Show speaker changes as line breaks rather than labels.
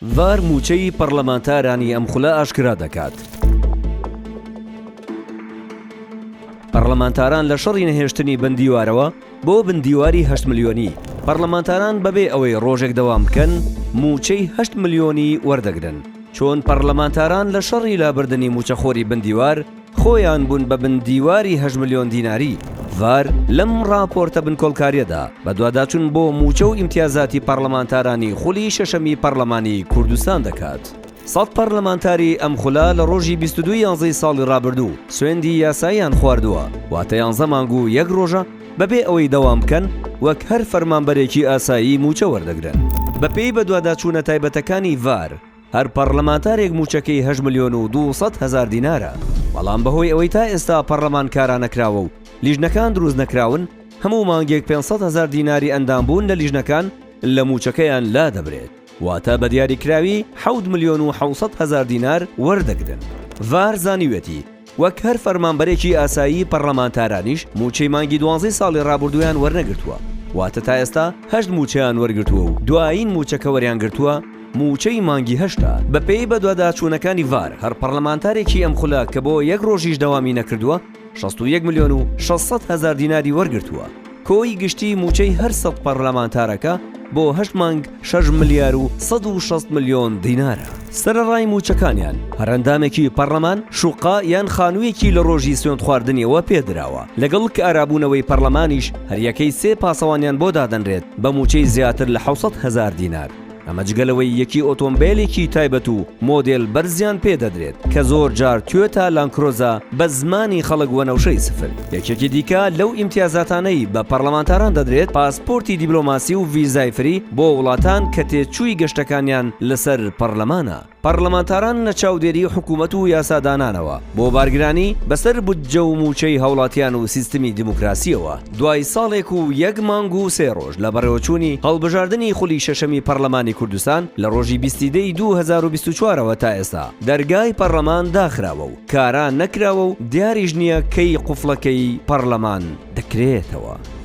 ڤار موچەی پەرلەمانتارانی ئەم خولە ئاشکرا دەکات. پەرلەمانتاران لە شەڕی نەهێشتنی بەندیوارەوە بۆ بندیواری 8 ملیۆنی پەرلەمانتاران بەبێ ئەوەی ڕۆژێک دەوام بکەن موچەی 8 ملیۆنی وەردەگرن. چۆن پەرلەمانتاران لە شەڕی لابردنی موچەخۆری بندیوار خۆیان بوون بە بندیواری 8 ملیۆن دیناری. ڤار لەم ڕاپۆرتە بنکۆڵکاریەدا بە دوواداچوون بۆ موچە و ئیمتیازاتی پەرلەمانتارانی خولی شەشەمی پەرلەمانی کوردستان دەکات. 100 پەرلەمانتاری ئەم خولە لە ڕۆژی 22 یانزەی ساڵی ڕابردوو سوێندی یاساییان خواردووە، واتە 11 مانگ و 1 ڕۆژە بەبێ ئەوەی دەوام بکەن وەک هەر فەرمانبەرێکی ئاسایی موچە وەردەگرن. بەپێی بە دوواداچوونە تایبەتەکانی ڤار هەر پەرلەمانتارێک موچەکەی 8 ملیۆن و 200 هەزار دینارە. بەڵام بەهۆی ئەوەی تا ئێستا پەرلەمانکاران نەکراوە و لیژنەکان دروست نەکراون، هەموو مانگێک 500 هەزار دیناری ئەندام بوون لە لیژنەکان لە موچەکەیان لا دەبرێت، واتە بە دیاریکراوی 7 ملیۆن و 700 هەزار دینار وەردەگرن. ڤار زانیوێتی وەک هەر فەرمانبەرێکی ئاسایی پەرلەمانتارانیش موچەی مانگی 12 ساڵی ڕابردوویان وەرنەگرتووە، واتە تا ئێستا 8 موچەیان وەرگرتووە و دوایین موچەکە وەریان گرتووە موچەی مانگی 8. بەپێی بە دوواداچوونەکانی ڤار هەر پەرلەمانتارێکی ئەم خولە کە بۆ 1 ڕۆژیش دەوامی نەکردووە 61 ملیۆن و 600 هەزار دیناری وەرگرتووە. کۆی گشتی موچەی هەر 100 پەرلەمانتارەکە بۆ 8 مانگ 6 ملیار و 160 ملیۆن دینارە. سەرەڕای موچەکانیان هەرەندامێکی پەرلەمان شوقا یان خانوویەکی لە ڕۆژی سوێند خواردنیەوە پێدراوە، لەگەڵ کە ئارابوونەوەی پەرلەمانیش هەریەکەی 3 پاسەوانیان بۆ دادەنرێت بە موچەی زیاتر لە 700 هەزار دینار. ئەمە جگەلەوەی یەکی ئۆتۆمبیلێکی تایبەت و مۆدێل بەرزیان پێدەدرێت کە زۆر جار توێتە لانکرۆزە بە زمانی خەڵک وەنەوشەی سفر. یەکێکی دیکە لەو ئیمتیازاتانەی بە پەرلەمانتاران دەدرێت پاسپۆرتی دیبلۆماسی و ڤیزای فری بۆ وڵاتان کە تێچووی گەشتەکانیان لەسەر پەرلەمانە. پەرلەمانتاران نەچاودێری حکوومەت و یاسادانانەوە بۆ بارگرانی بەسەر بودجە و موچەی هەوڵاتیان و سیستمی دیموکراسیەوە. دوای ساڵێک و 1 مانگ و 3 ڕۆژ لە بەڕێوەچوونی هەڵبژاردننی خولی شەشەمی پەرلەمانی کوردستان لە ڕۆژی 20 2024ەوە تا ئێستا دەرگای پەرلەمان داخراوە و کاران نەکراوە و دیاریش نییە کەی قوفڵەکەی پەرلەمان دەکرێتەوە.